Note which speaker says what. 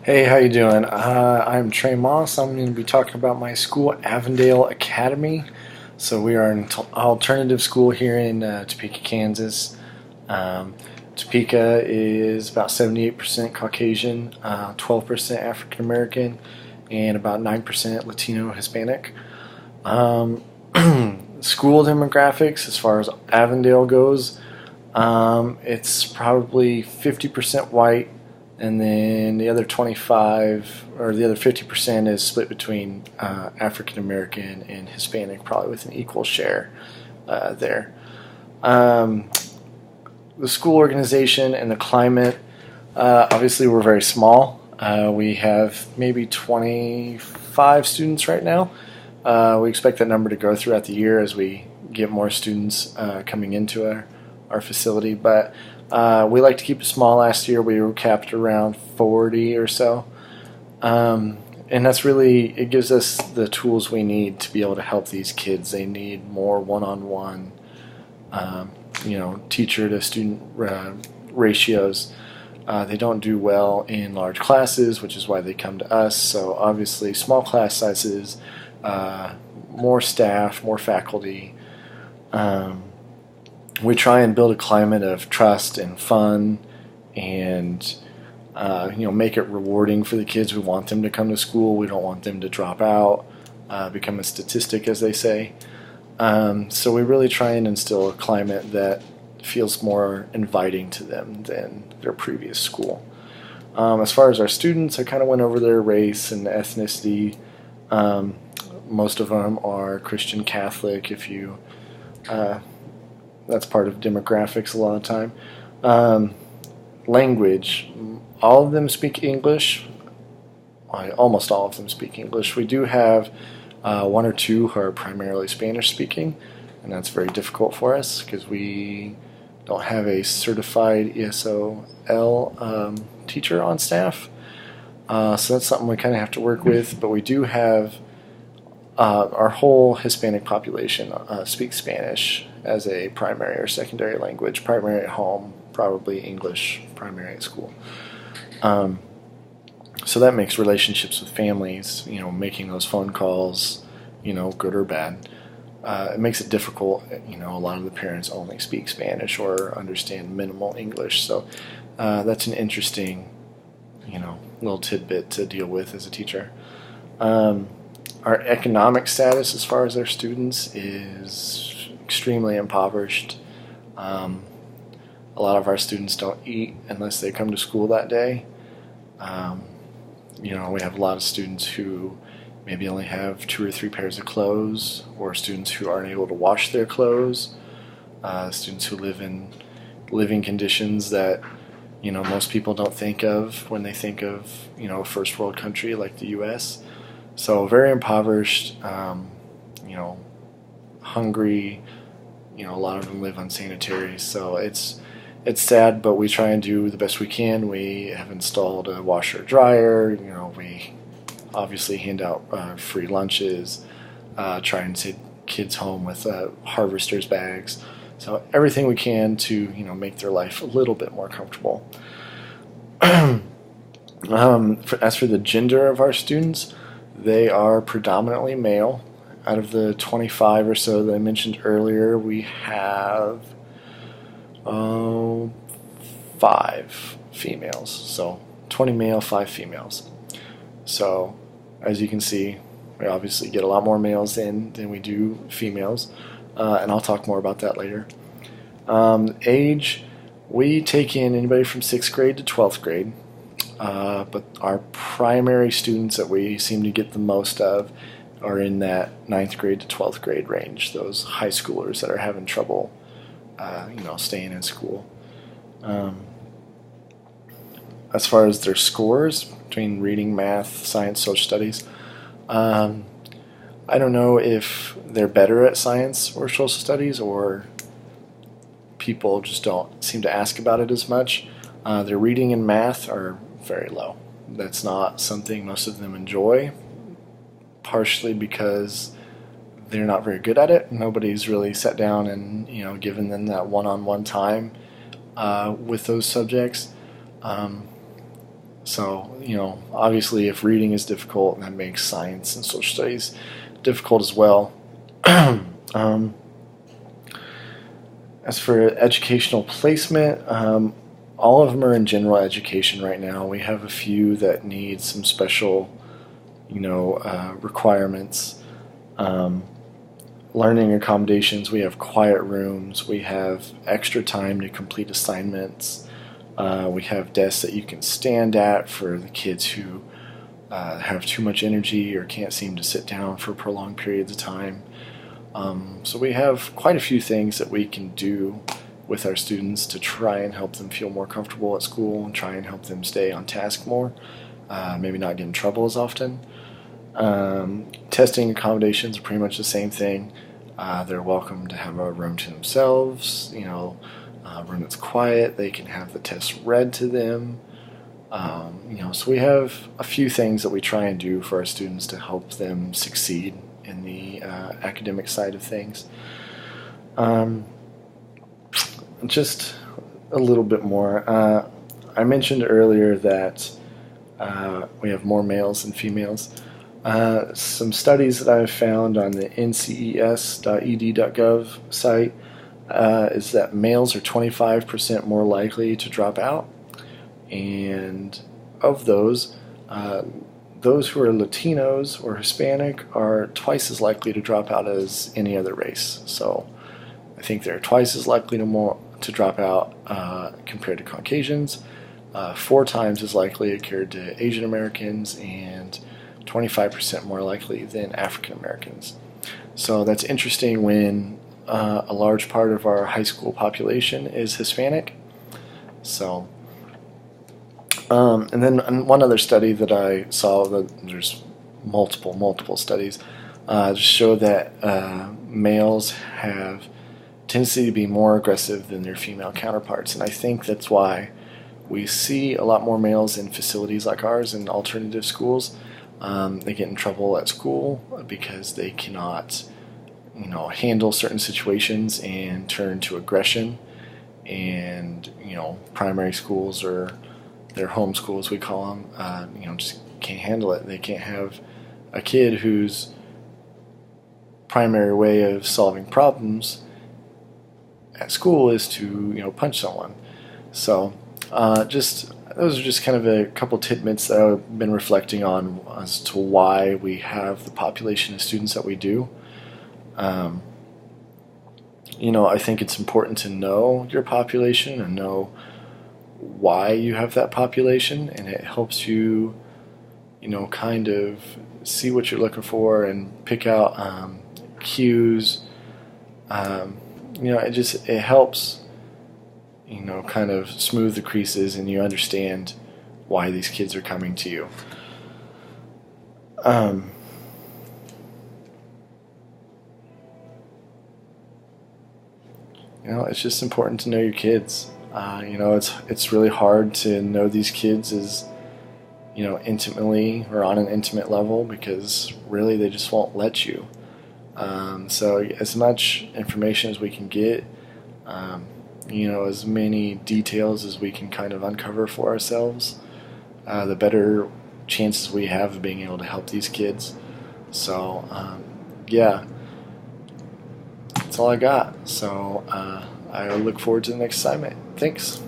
Speaker 1: Hey, how you doing? I'm Trey Moss. I'm going to be talking about my school, Avondale Academy. So we are an alternative school here in Topeka, Kansas. Um, Topeka is about 78% Caucasian, 12% African American, and about 9% Latino Hispanic. Um, School demographics, as far as Avondale goes, it's probably 50% white, and then the other 25 or the other 50% is split between African American and Hispanic, probably with an equal share there. Um, the school organization and the climate, obviously, we're very small. We have maybe 25 students right now. We expect that number to grow throughout the year as we get more students coming into our facility, but we like to keep it small. Last year we were capped around 40 or so, and that's really, it gives us the tools we need to be able to help these kids. They need more one-on-one, teacher to student ratios. They don't do well in large classes, which is why they come to us. So obviously small class sizes, more staff, more faculty. We try and build a climate of trust and fun, and make it rewarding for the kids. We want them to come to school. We don't want them to drop out, become a statistic, as they say. So we really try and instill a climate that feels more inviting to them than their previous school. As far as our students, I kind of went over their race and ethnicity. Most of them are Christian Catholic. If you That's part of demographics a lot of the time. Language, all of them speak English. Almost all of them speak English. We do have one or two who are primarily Spanish speaking, and that's very difficult for us because we don't have a certified ESOL teacher on staff. So that's something we kind of have to work with, but we do have our whole Hispanic population speaks Spanish as a primary or secondary language. Primary at home, probably English primary at school. So that makes relationships with families, making those phone calls, good or bad. It makes it difficult. A lot of the parents only speak Spanish or understand minimal English. So that's an interesting, little tidbit to deal with as a teacher. Our economic status as far as our students is extremely impoverished. A lot of our students don't eat unless they come to school that day. We have a lot of students who maybe only have 2 or 3 pairs of clothes, or students who aren't able to wash their clothes, students who live in living conditions that most people don't think of when they think of a first world country like the U.S. So very impoverished, hungry. A lot of them live unsanitary. So it's sad, but we try and do the best we can. We have installed a washer dryer. We obviously hand out free lunches. Try and send kids home with harvester's bags. So everything we can to make their life a little bit more comfortable. As for the gender of our students, they are predominantly male. Out of the 25 or so that I mentioned earlier, we have 5 females. So 20 male, 5 females. So as you can see, we obviously get a lot more males than we do females, and I'll talk more about that later. Age, we take in anybody from 6th grade to 12th grade. But our primary students that we seem to get the most of are in that 9th grade to 12th grade range, those high schoolers that are having trouble, staying in school. As far as their scores between reading, math, science, social studies, I don't know if they're better at science or social studies, or people just don't seem to ask about it as much. Their reading and math are very low. That's not something most of them enjoy, partially because they're not very good at it. Nobody's really sat down and given them that one-on-one time with those subjects. So, obviously if reading is difficult, that makes science and social studies difficult as well. um, as for educational placement, all of them are in general education right now. We have a few that need some special, requirements. Um, Learning accommodations, we have quiet rooms, we have extra time to complete assignments, we have desks that you can stand at for the kids who have too much energy or can't seem to sit down for prolonged periods of time. So we have quite a few things that we can do with our students to try and help them feel more comfortable at school and try and help them stay on task more, maybe not get in trouble as often. Testing accommodations are pretty much the same thing. They're welcome to have a room to themselves, a room that's quiet. They can have the test read to them. So we have a few things that we try and do for our students to help them succeed in the academic side of things. Just a little bit more. I mentioned earlier that we have more males than females. Some studies that I've found on the nces.ed.gov site is that males are 25% more likely to drop out, and of those who are Latinos or Hispanic are twice as likely to drop out as any other race. So I think they're twice as likely to drop out compared to Caucasians, 4 times as likely compared to Asian Americans, and 25% more likely than African Americans. So that's interesting when a large part of our high school population is Hispanic. So, and then one other study that I saw, that there's multiple studies, just show that males have tendency to be more aggressive than their female counterparts, and I think that's why we see a lot more males in facilities like ours in alternative schools. They get in trouble at school because they cannot, handle certain situations and turn to aggression. And primary schools, or their home schools we call them, just can't handle it. They can't have a kid whose primary way of solving problems at school is to punch someone. So those are just kind of a couple tidbits that I've been reflecting on as to why we have the population of students that we do. I think it's important to know your population and know why you have that population, and it helps you, kind of see what you're looking for and pick out cues. It helps kind of smooth the creases, and you understand why these kids are coming to you. It's just important to know your kids. It's really hard to know these kids as, intimately or on an intimate level, because really they just won't let you. So as much information as we can get, as many details as we can kind of uncover for ourselves, the better chances we have of being able to help these kids. So, that's all I got. So, I look forward to the next assignment. Thanks.